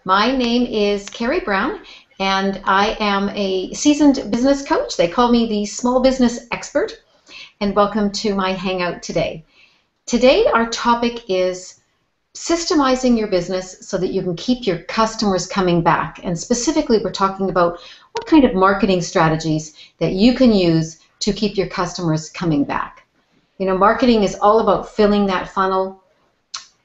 My name is Kerry Brown, and I am a seasoned business coach. They call me the Small Business Expert, and welcome to my Hangout today. Today, our topic is systemizing your business so that you can keep your customers coming back. And specifically, we're talking about what kind of marketing strategies that you can use to keep your customers coming back. You know, marketing is all about filling that funnel.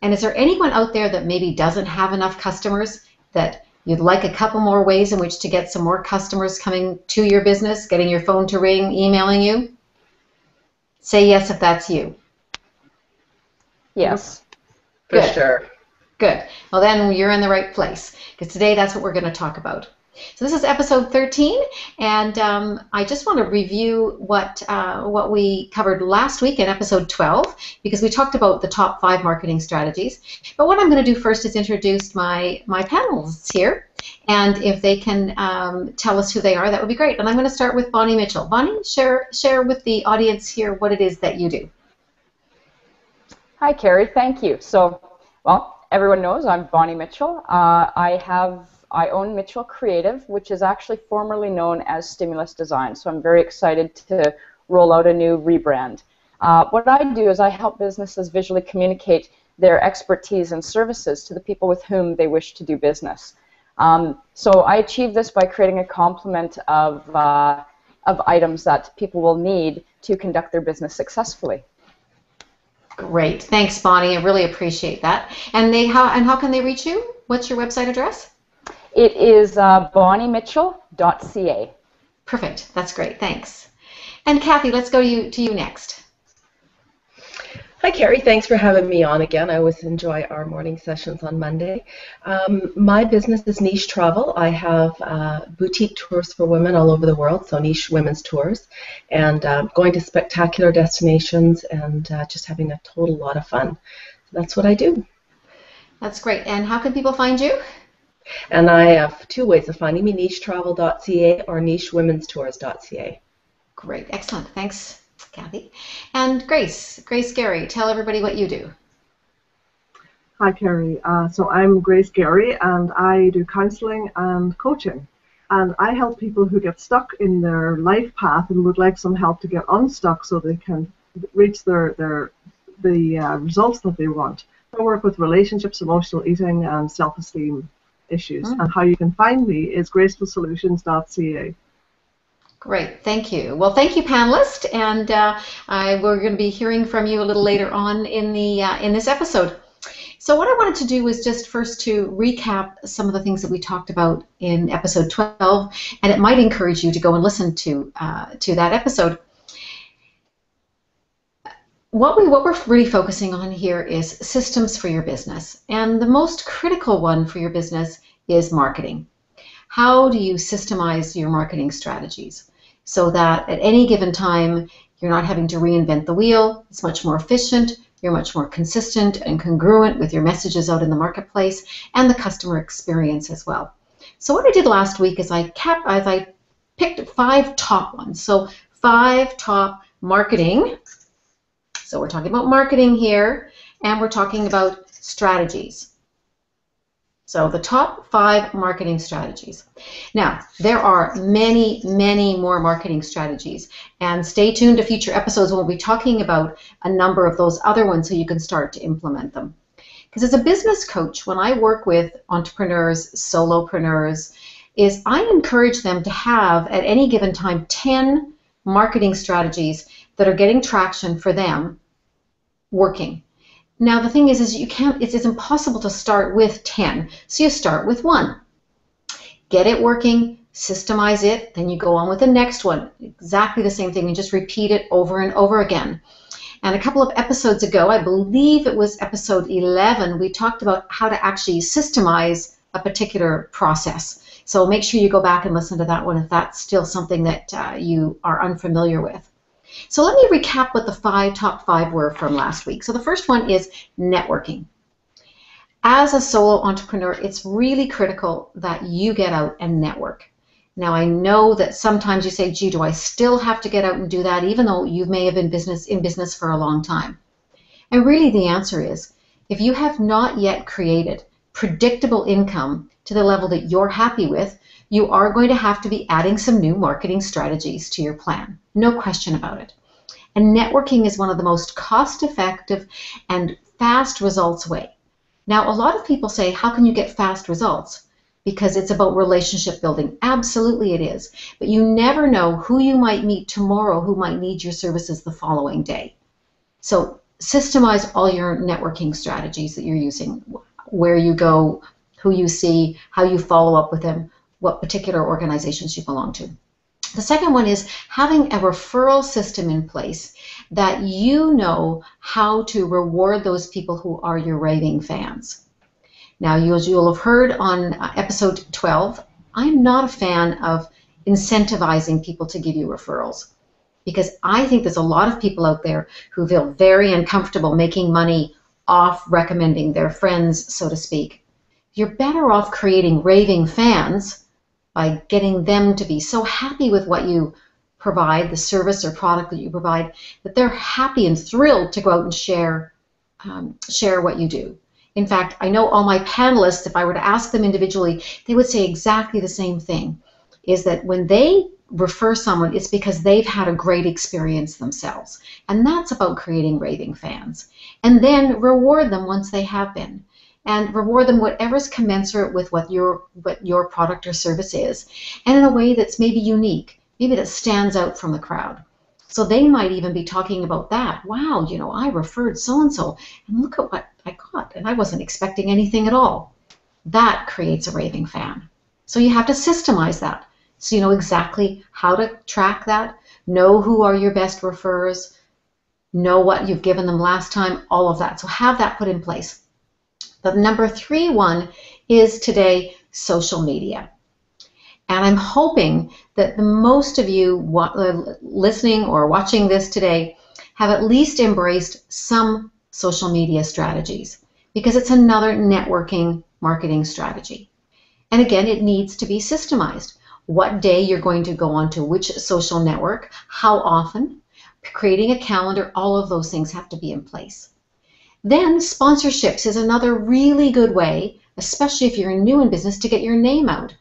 And is there anyone out there that maybe doesn't have enough customers, that you'd like a couple more ways in which to get some more customers coming to your business, getting your phone to ring, emailing you? Say yes if that's you. Yes. For Good. sure. Good. Well, then you're in the right place, because today that's what we're going to talk about. So this is episode 13, and I just want to review what we covered last week in episode 12, because we talked about the top 5 marketing strategies. But what I'm going to do first is introduce my panelists here, and if they can tell us who they are, that would be great. And I'm going to start with Bonnie Mitchell. Bonnie, share with the audience here what it is that you do. Hi, Kerry. Thank you. So, well, everyone knows I'm Bonnie Mitchell. I own Mitchell Creative, which is actually formerly known as Stimulus Design. So I'm very excited to roll out a new rebrand. What I do is I help businesses visually communicate their expertise and services to the people with whom they wish to do business. So I achieve this by creating a complement of items that people will need to conduct their business successfully. Great. Thanks, Bonnie. I really appreciate that. And how can they reach you? What's your website address? It is bonniemitchell.ca. Perfect. That's great. Thanks. And Kathy, let's go to you next. Hi, Kerry. Thanks for having me on again. I always enjoy our morning sessions on Monday. My business is Niche Travel. I have boutique tours for women all over the world, so Niche Women's Tours, and going to spectacular destinations and just having a total lot of fun. So that's what I do. That's great. And how can people find you? And I have 2 ways of finding me, nichetravel.ca or nichewomenstours.ca. Great. Excellent. Thanks, Kathy. And Grace Gary, tell everybody what you do. Hi, Kerry. So I'm Grace Gary, and I do counseling and coaching. And I help people who get stuck in their life path and would like some help to get unstuck so they can reach the results that they want. I work with relationships, emotional eating, and self-esteem issues. And how you can find me is gracefulsolutions.ca. Great, thank you. Well, thank you, panelists, and we're going to be hearing from you a little later on in this episode. So what I wanted to do was just first to recap some of the things that we talked about in episode 12, and it might encourage you to go and listen to that episode. What we're really focusing on here is systems for your business, and the most critical one for your business is marketing. How do you systemize your marketing strategies so that at any given time you're not having to reinvent the wheel? It's much more efficient, you're much more consistent and congruent with your messages out in the marketplace and the customer experience as well. So what I did last week is I picked 5 top ones. So 5 top marketing. So we're talking about marketing here, and we're talking about strategies. So the top 5 marketing strategies. Now, there are many, many more marketing strategies, and stay tuned to future episodes when we'll be talking about a number of those other ones so you can start to implement them. Because as a business coach, when I work with entrepreneurs, solopreneurs, is I encourage them to have at any given time 10 marketing strategies that are getting traction for them working. Now the thing is it's impossible to start with 10, so you start with 1. Get it working, systemize it, then you go on with the next one. Exactly the same thing, and just repeat it over and over again. And a couple of episodes ago, I believe it was episode 11, we talked about how to actually systemize a particular process. So make sure you go back and listen to that one if that's still something that you are unfamiliar with. So let me recap what the top 5 were from last week. So the first one is networking. As a solo entrepreneur, it's really critical that you get out and network. Now I know that sometimes you say, gee, do I still have to get out and do that even though you may have been in business for a long time? And really the answer is, if you have not yet created predictable income to the level that you're happy with, you are going to have to be adding some new marketing strategies to your plan. No question about it. And networking is one of the most cost-effective and fast results way. Now, a lot of people say, how can you get fast results? Because it's about relationship building. Absolutely it is. But you never know who you might meet tomorrow who might need your services the following day. So systemize all your networking strategies that you're using, where you go, who you see, how you follow up with them, what particular organizations you belong to. The second one is having a referral system in place that you know how to reward those people who are your raving fans. Now, you'll have heard on episode 12, I'm not a fan of incentivizing people to give you referrals, because I think there's a lot of people out there who feel very uncomfortable making money off recommending their friends, so to speak. You're better off creating raving fans by getting them to be so happy with what you provide, the service or product that you provide, that they're happy and thrilled to go out and share what you do. In fact, I know all my panelists, if I were to ask them individually, they would say exactly the same thing, is that when they refer someone, it's because they've had a great experience themselves. And that's about creating raving fans. And then reward them once they have been. And reward them whatever's commensurate with what your product or service is, and in a way that's maybe unique, maybe that stands out from the crowd. So they might even be talking about that. Wow, I referred so-and-so, and look at what I got, and I wasn't expecting anything at all. That creates a raving fan. So you have to systemize that, so you know exactly how to track that, know who are your best referrers, know what you've given them last time, all of that. So have that put in place. The number 3 one is today social media. And I'm hoping that the most of you listening or watching this today have at least embraced some social media strategies, because it's another networking marketing strategy. And again, it needs to be systemized. What day you're going to go onto which social network, how often, creating a calendar, all of those things have to be in place. Then sponsorships is another really good way, especially if you're new in business, to get your name out.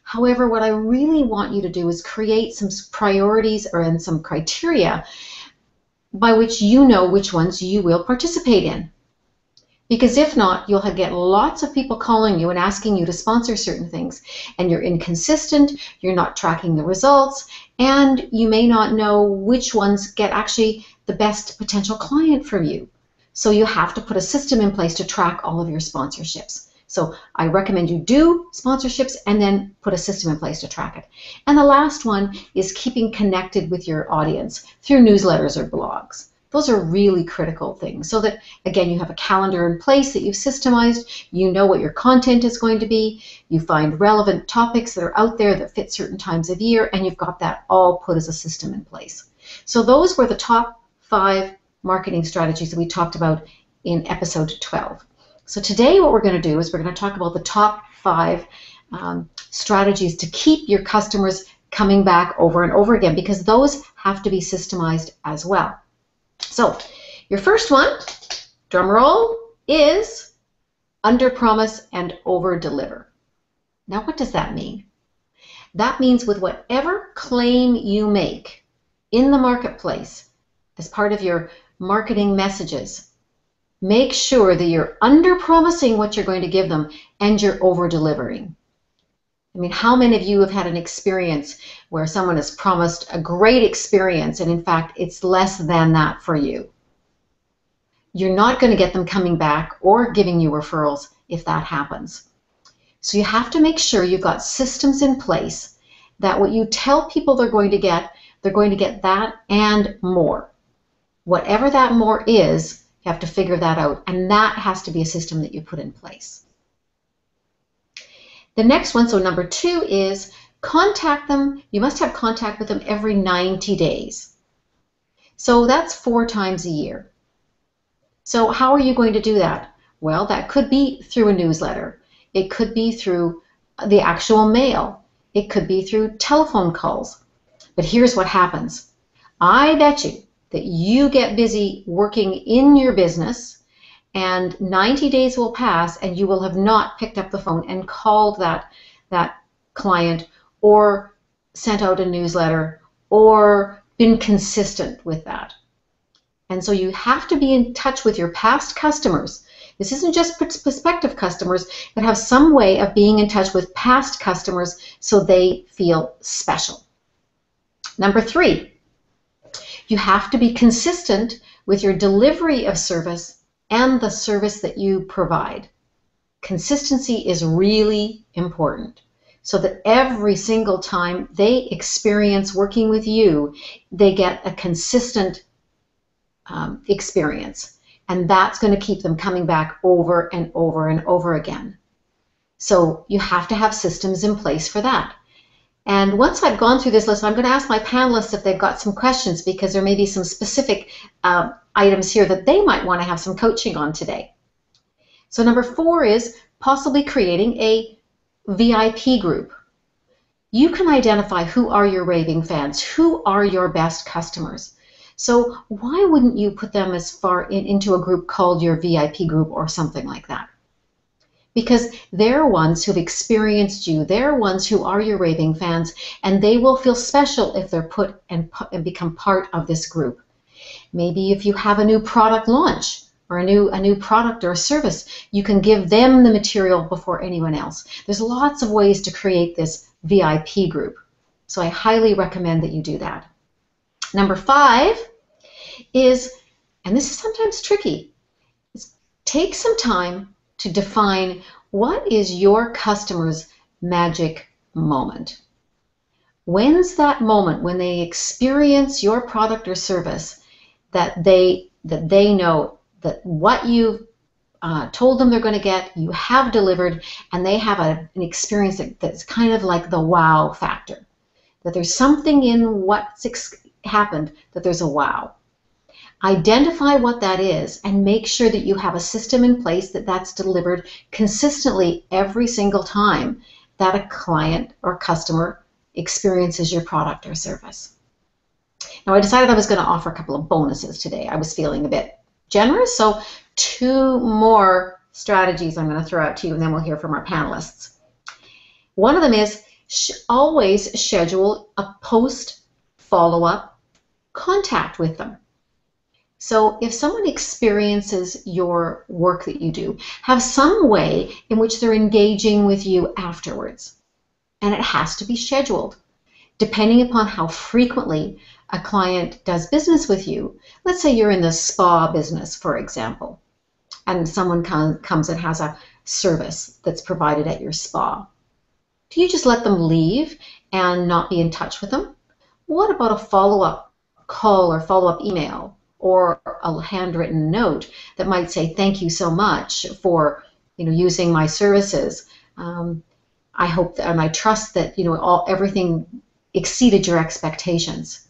However, what I really want you to do is create some priorities and some criteria by which you know which ones you will participate in. Because if not, you'll get lots of people calling you and asking you to sponsor certain things, and you're inconsistent, you're not tracking the results, and you may not know which ones get actually the best potential client for you. So you have to put a system in place to track all of your sponsorships. So I recommend you do sponsorships and then put a system in place to track it. And the last one is keeping connected with your audience through newsletters or blogs. Those are really critical things, so that, again, you have a calendar in place that you've systemized, you know what your content is going to be, you find relevant topics that are out there that fit certain times of year, and you've got that all put as a system in place. So those were the top 5 marketing strategies that we talked about in episode 12. So today what we're going to do is we're going to talk about the top 5 strategies to keep your customers coming back over and over again, because those have to be systemized as well. So your first one, drum roll, is under promise and over deliver. Now what does that mean? That means with whatever claim you make in the marketplace as part of your marketing messages, make sure that you're under promising what you're going to give them and you're over delivering. I mean, how many of you have had an experience where someone has promised a great experience and in fact it's less than that for you? You're not going to get them coming back or giving you referrals if that happens. So you have to make sure you've got systems in place that what you tell people they're going to get that and more. Whatever that more is, you have to figure that out, and that has to be a system that you put in place. The next one, so number 2, is contact them. You must have contact with them every 90 days. So that's 4 times a year. So how are you going to do that? Well, that could be through a newsletter. It could be through the actual mail. It could be through telephone calls. But here's what happens. I bet you that you get busy working in your business and 90 days will pass and you will have not picked up the phone and called that client or sent out a newsletter or been consistent with that. And so you have to be in touch with your past customers. This isn't just prospective customers, but have some way of being in touch with past customers so they feel special. Number 3, you have to be consistent with your delivery of service and the service that you provide. Consistency is really important so that every single time they experience working with you, they get a consistent experience. And that's going to keep them coming back over and over and over again. So you have to have systems in place for that. And once I've gone through this list, I'm going to ask my panelists if they've got some questions, because there may be some specific items here that they might want to have some coaching on today. So number 4 is possibly creating a VIP group. You can identify who are your raving fans, who are your best customers. So why wouldn't you put them as far into a group called your VIP group or something like that? Because they're ones who've experienced you, they're ones who are your raving fans, and they will feel special if they're put and become part of this group. Maybe if you have a new product launch or a new product or a service, you can give them the material before anyone else. There's lots of ways to create this VIP group. So I highly recommend that you do that. Number 5 is, and this is sometimes tricky, is take some time to define what is your customer's magic moment. When's that moment when they experience your product or service that they know that what you've told them they're going to get, you have delivered, and they have an experience that's kind of like the wow factor. That there's something in what's happened that there's a wow. Identify what that is and make sure that you have a system in place that's delivered consistently every single time that a client or customer experiences your product or service. Now, I decided I was going to offer a couple of bonuses today. I was feeling a bit generous, so 2 more strategies I'm going to throw out to you, and then we'll hear from our panelists. One of them is always schedule a post follow-up contact with them. So if someone experiences your work that you do, have some way in which they're engaging with you afterwards. And it has to be scheduled. Depending upon how frequently a client does business with you, let's say you're in the spa business, for example, and someone comes and has a service that's provided at your spa. Do you just let them leave and not be in touch with them? What about a follow-up call or follow-up email, or a handwritten note that might say, thank you so much for using my services. I hope that, and I trust that everything exceeded your expectations.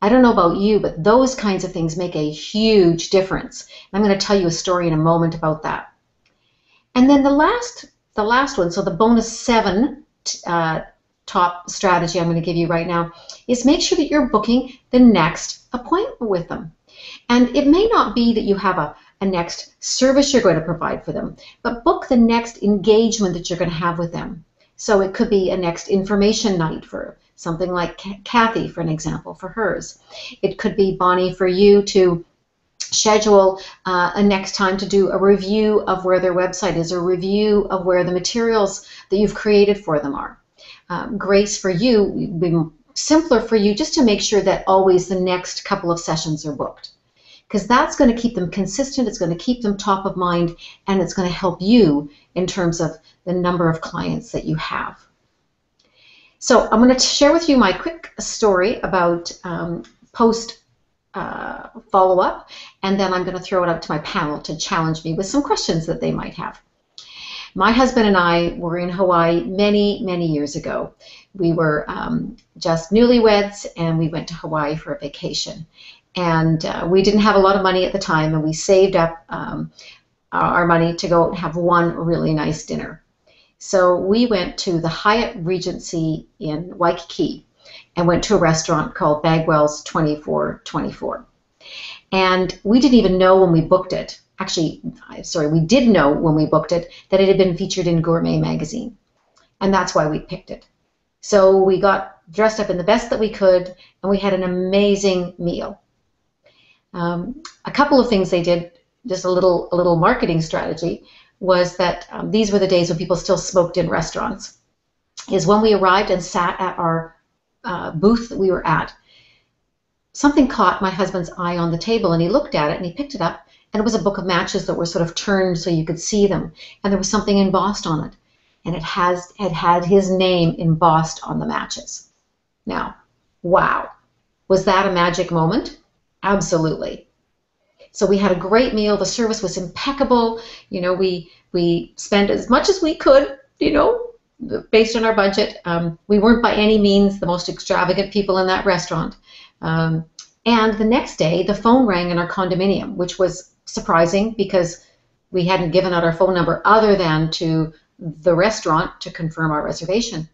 I don't know about you, but those kinds of things make a huge difference. I'm going to tell you a story in a moment about that. And then the last one, so the bonus 7 top strategy I'm going to give you right now, is make sure that you're booking the next appointment with them. And it may not be that you have a next service you're going to provide for them, but book the next engagement that you're going to have with them. So it could be a next information night for something like Kathy, for an example, for hers. It could be, Bonnie, for you to schedule a next time to do a review of where their website is, a review of where the materials that you've created for them are. Grace, for you, would be simpler for you just to make sure that always the next couple of sessions are booked. Because that's going to keep them consistent, it's going to keep them top of mind, and it's going to help you in terms of the number of clients that you have. So I'm going to share with you my quick story about post follow-up, and then I'm going to throw it out to my panel to challenge me with some questions that they might have. My husband and I were in Hawaii many, many years ago. We were just newlyweds, and we went to Hawaii for a vacation. And we didn't have a lot of money at the time, and we saved up our money to go and have one really nice dinner. So we went to the Hyatt Regency in Waikiki and went to a restaurant called Bagwell's 2424. And we didn't even know when we booked it actually, sorry, we did know when we booked it that it had been featured in Gourmet magazine. And that's why we picked it. So we got dressed up in the best that we could, and we had an amazing meal. A couple of things they did, just a little marketing strategy, was that these were the days when people still smoked in restaurants. Is when we arrived and sat at our booth that we were at, something caught my husband's eye on the table, and he looked at it and he picked it up, and it was a book of matches that were sort of turned so you could see them, and there was something embossed on it, and it had his name embossed on the matches. Now, wow, was that a magic moment? Absolutely. So we had a great meal. The service was impeccable. You know, we spent as much as we could, you know, based on our budget. We weren't by any means the most extravagant people in that restaurant. And the next day, the phone rang in our condominium, which was surprising because we hadn't given out our phone number other than to the restaurant to confirm our reservation.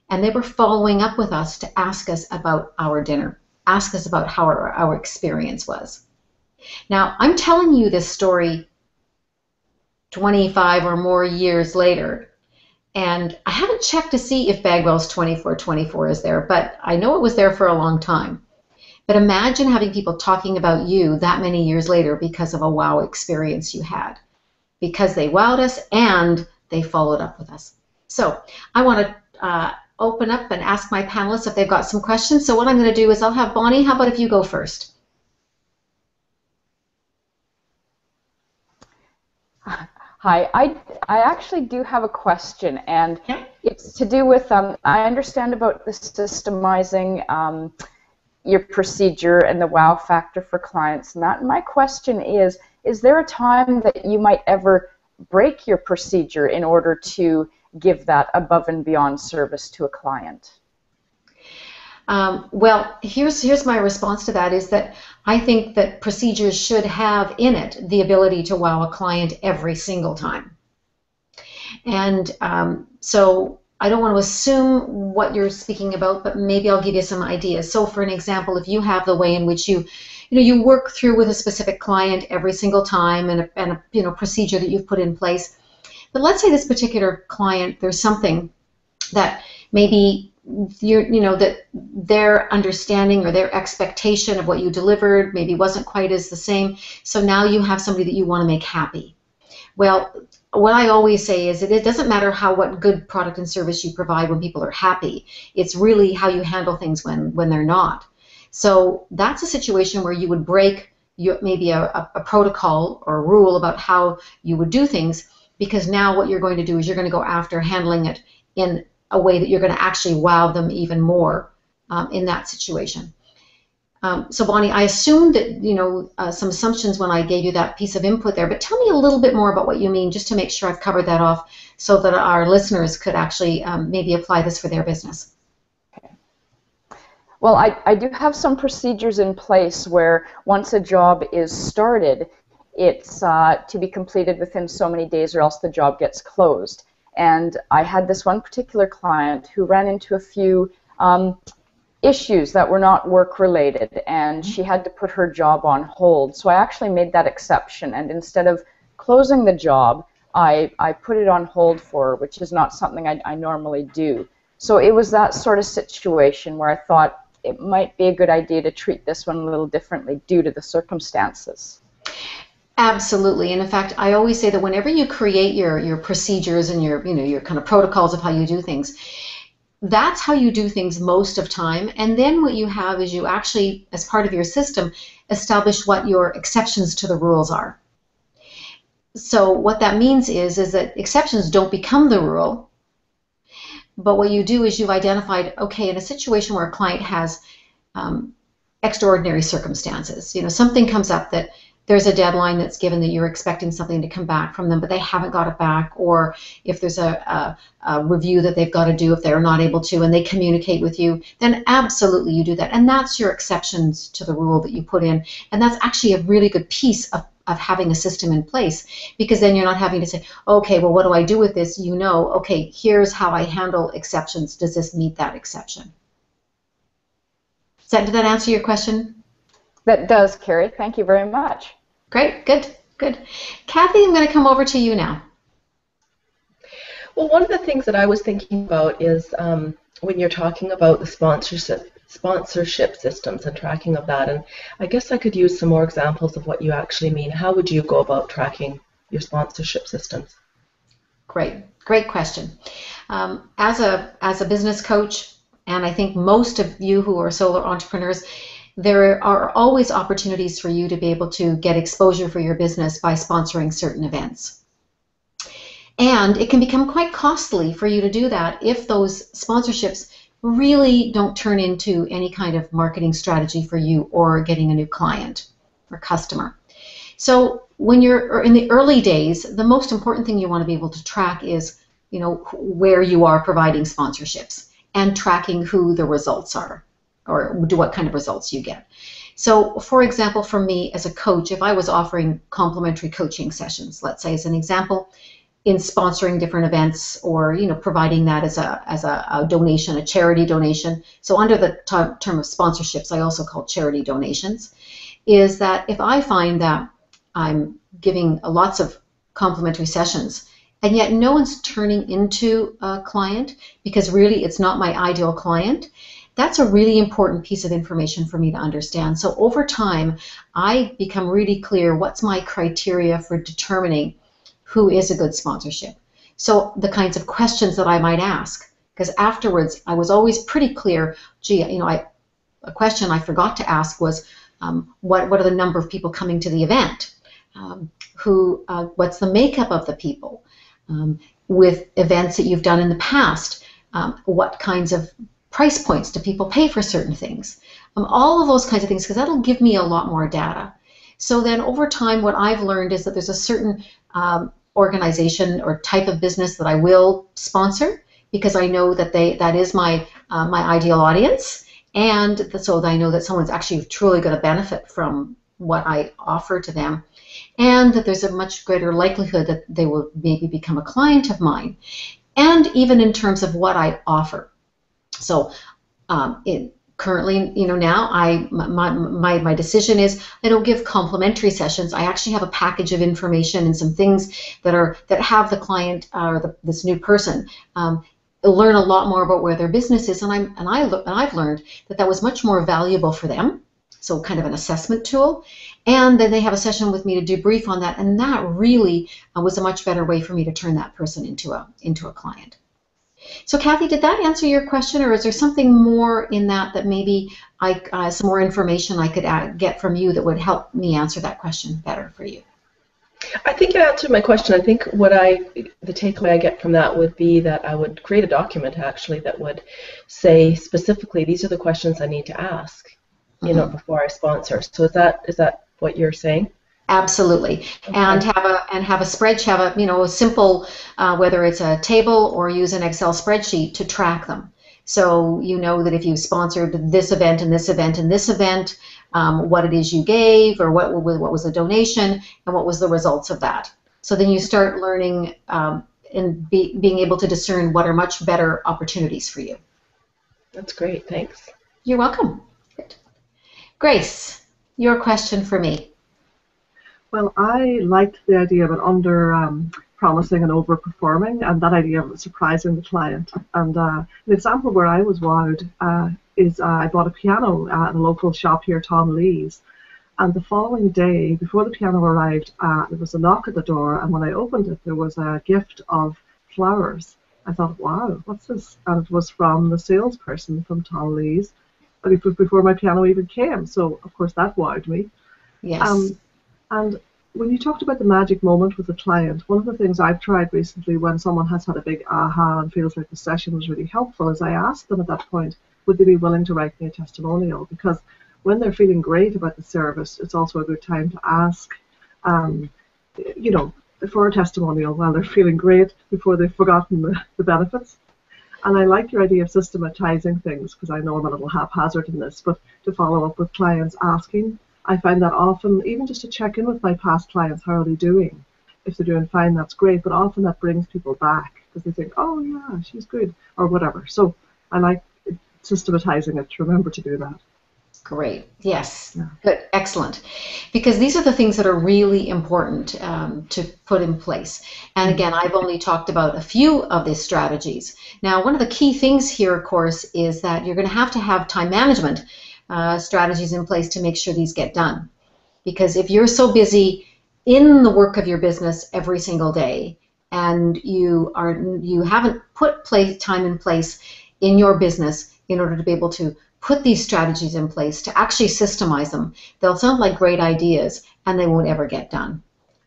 And they were following up with us to ask us about our dinner, ask us about how our experience was. Now, I'm telling you this story 25 or more years later, and I haven't checked to see if Bagwell's 2424 is there, but I know it was there for a long time. But imagine having people talking about you that many years later because of a wow experience you had, because they wowed us and they followed up with us. So I want to open up and ask my panelists if they've got some questions. So what I'm going to do is I'll have Bonnie. How about if you go first? Hi, I actually do have a question, and it's to do with, I understand about the systemizing your procedure and the wow factor for clients and that. And my question is there a time that you might ever break your procedure in order to give that above and beyond service to a client? Well, here's my response to that is that I think that procedures should have in it the ability to wow a client every single time. And so I don't want to assume what you're speaking about, but maybe I'll give you some ideas. So for an example, if you have the way in which you work through with a specific client every single time and a procedure that you've put in place. But let's say this particular client, there's something that maybe that their understanding or their expectation of what you delivered maybe wasn't quite as the same. So now you have somebody that you want to make happy. Well, what I always say is it doesn't matter what good product and service you provide when people are happy. It's really how you handle things when they're not. So that's a situation where you would break maybe a protocol or a rule about how you would do things, because now what you're going to do is you're going to go after handling it in a way that you're going to actually wow them even more in that situation. So Bonnie, I assumed that some assumptions when I gave you that piece of input there, but tell me a little bit more about what you mean, just to make sure I've covered that off so that our listeners could actually maybe apply this for their business. Well, I do have some procedures in place where once a job is started, it's to be completed within so many days or else the job gets closed. And I had this one particular client who ran into a few issues that were not work-related, and she had to put her job on hold. So I actually made that exception, and instead of closing the job, I put it on hold for her, which is not something I normally do. So it was that sort of situation where I thought it might be a good idea to treat this one a little differently due to the circumstances. Absolutely, and in fact, I always say that whenever you create your procedures and your kind of protocols of how you do things, that's how you do things most of time. And then what you have is you actually, as part of your system, establish what your exceptions to the rules are. So what that means is that exceptions don't become the rule, but what you do is you've identified, okay, in a situation where a client has extraordinary circumstances, something comes up that there's a deadline that's given that you're expecting something to come back from them, but they haven't got it back, or if there's a review that they've got to do if they're not able to and they communicate with you, then absolutely you do that. And that's your exceptions to the rule that you put in. And that's actually a really good piece of having a system in place, because then you're not having to say, okay, well, what do I do with this? Okay, here's how I handle exceptions. Does this meet that exception? Did that answer your question? That does, Kerry. Thank you very much. Great, good. Good. Kathy, I'm going to come over to you now. Well, one of the things that I was thinking about is when you're talking about the sponsorship systems and tracking of that, and I guess I could use some more examples of what you actually mean. How would you go about tracking your sponsorship systems? Great question. As a business coach, and I think most of you who are solo entrepreneurs, there are always opportunities for you to be able to get exposure for your business by sponsoring certain events. And it can become quite costly for you to do that if those sponsorships really don't turn into any kind of marketing strategy for you or getting a new client or customer. So when you're in the early days, the most important thing you want to be able to track is, where you are providing sponsorships and tracking who the results are, or what kind of results you get. So, for example, for me as a coach, if I was offering complimentary coaching sessions, let's say as an example, in sponsoring different events, or providing that as a donation, a charity donation. So under the term of sponsorships, I also call charity donations, is that if I find that I'm giving lots of complimentary sessions and yet no one's turning into a client because really it's not my ideal client, that's a really important piece of information for me to understand. So over time, I become really clear what's my criteria for determining who is a good sponsorship. So the kinds of questions that I might ask, because afterwards I was always pretty clear, a question I forgot to ask was, what are the number of people coming to the event? What's the makeup of the people? With events that you've done in the past, what kinds of price points do people pay for certain things? All of those kinds of things, because that'll give me a lot more data. So then over time, what I've learned is that there's a certain organization or type of business that I will sponsor, because I know that that is my ideal audience, and so I know that someone's actually truly going to benefit from what I offer to them, and that there's a much greater likelihood that they will maybe become a client of mine, and even in terms of what I offer. So currently, now my decision is I don't give complimentary sessions. I actually have a package of information and some things that have the client or this new person learn a lot more about where their business is, and I've learned that was much more valuable for them. So kind of an assessment tool, and then they have a session with me to debrief on that, and that really was a much better way for me to turn that person into a client. So Kathy, did that answer your question, or is there something more in that maybe some more information I could get from you that would help me answer that question better for you? I think you answered my question. I think the takeaway I get from that would be that I would create a document actually that would say specifically these are the questions I need to ask, before I sponsor. So is that what you're saying? Absolutely, okay. and have a spreadsheet, a simple, whether it's a table or use an Excel spreadsheet to track them. So you know that if you sponsored this event and this event and this event, what it is you gave, or what was the donation, and what was the results of that. So then you start learning and being able to discern what are much better opportunities for you. That's great. Thanks. You're welcome. Good. Grace, your question for me. Well, I liked the idea of it under promising and over-performing, and that idea of surprising the client. And an example where I was wowed is I bought a piano at a local shop here, Tom Lee's, and the following day, before the piano arrived, there was a knock at the door, and when I opened it, there was a gift of flowers. I thought, wow, what's this? And it was from the salesperson from Tom Lee's, but it was before my piano even came, so of course that wowed me. Yes. And when you talked about the magic moment with the client, one of the things I've tried recently when someone has had a big aha and feels like the session was really helpful is I ask them at that point, would they be willing to write me a testimonial? Because when they're feeling great about the service, it's also a good time to ask, for a testimonial while they're feeling great before they've forgotten the benefits. And I like your idea of systematizing things, because I know I'm a little haphazard in this, but to follow up with clients asking, I find that often, even just to check in with my past clients, how are they doing? If they're doing fine, that's great, but often that brings people back because they think, oh yeah, she's good, or whatever. So I like systematizing it to remember to do that. Great. Yes. Good. Excellent. Because these are the things that are really important to put in place. And again, I've only talked about a few of these strategies. Now, one of the key things here, of course, is that you're going to have time management strategies in place to make sure these get done. Because if you're so busy in the work of your business every single day, and you haven't put time in place in your business in order to be able to put these strategies in place to actually systemize them, they'll sound like great ideas and they won't ever get done.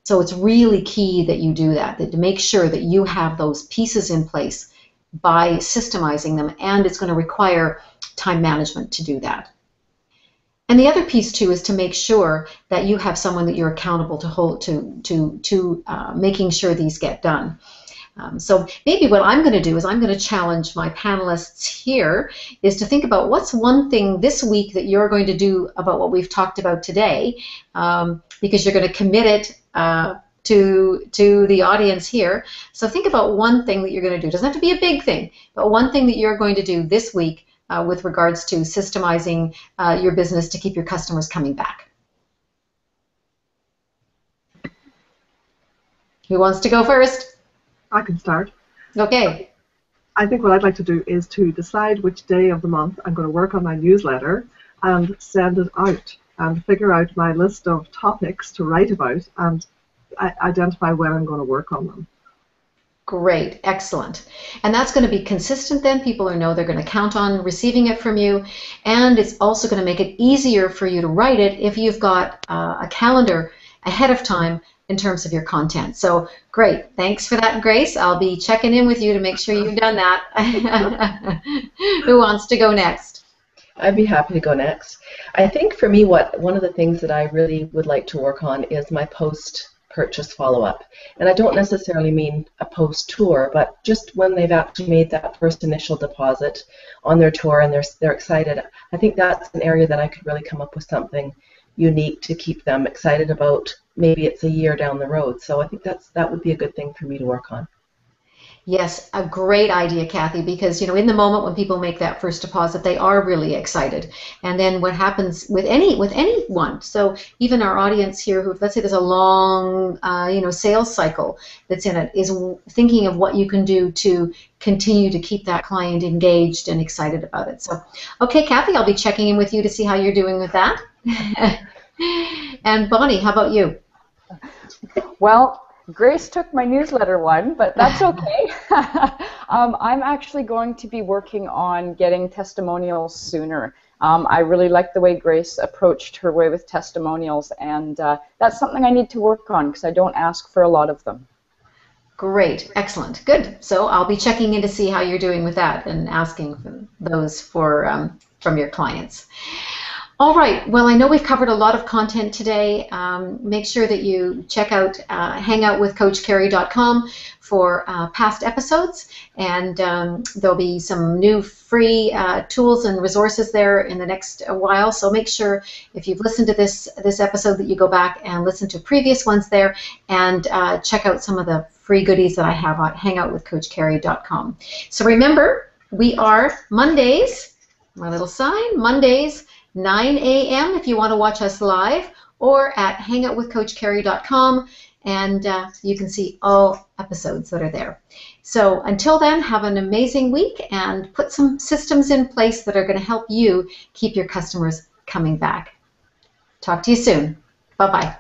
So it's really key that you do that to make sure that you have those pieces in place by systemizing them, and it's going to require time management to do that. And the other piece too is to make sure that you have someone that you're accountable to hold to making sure these get done. So maybe what I'm going to do is I'm going to challenge my panelists here is to think about what's one thing this week that you're going to do about what we've talked about today, because you're going to commit it to the audience here. So think about one thing that you're going to do. It doesn't have to be a big thing, but one thing that you're going to do this week with regards to systemizing your business to keep your customers coming back. Who wants to go first? I can start. Okay. I think what I'd like to do is to decide which day of the month I'm going to work on my newsletter and send it out and figure out my list of topics to write about and identify when I'm going to work on them. Great, excellent. And that's going to be consistent then. People know they're going to count on receiving it from you. And it's also going to make it easier for you to write it if you've got a calendar ahead of time in terms of your content. So great, thanks for that, Grace. I'll be checking in with you to make sure you've done that. Who wants to go next? I'd be happy to go next. I think for me, one of the things that I really would like to work on is my post-purchase follow-up. And I don't necessarily mean a post-tour, but just when they've actually made that first initial deposit on their tour and they're excited. I think that's an area that I could really come up with something unique to keep them excited about. Maybe it's a year down the road. So I think that would be a good thing for me to work on. Yes, a great idea, Kathy, because in the moment when people make that first deposit, they are really excited. And then what happens with anyone, so even our audience here who, let's say there's a long sales cycle that's in it, is thinking of what you can do to continue to keep that client engaged and excited about it. So, okay, Kathy, I'll be checking in with you to see how you're doing with that. And Bonnie, how about you? Well, Grace took my newsletter one, but that's okay. I'm actually going to be working on getting testimonials sooner. I really like the way Grace approached her way with testimonials, and that's something I need to work on because I don't ask for a lot of them. Great, excellent, good. So I'll be checking in to see how you're doing with that and asking for those from your clients. All right, well, I know we've covered a lot of content today. Make sure that you check out hangoutwithcoachkerry.com for past episodes, and there'll be some new free tools and resources there in the next while. So make sure if you've listened to this episode that you go back and listen to previous ones there and check out some of the free goodies that I have on hangoutwithcoachkerry.com. So remember, we are Mondays, my little sign, Mondays, 9 a.m. if you want to watch us live, or at hangoutwithcoachkerry.com, and you can see all episodes that are there. So until then, have an amazing week and put some systems in place that are going to help you keep your customers coming back. Talk to you soon. Bye-bye.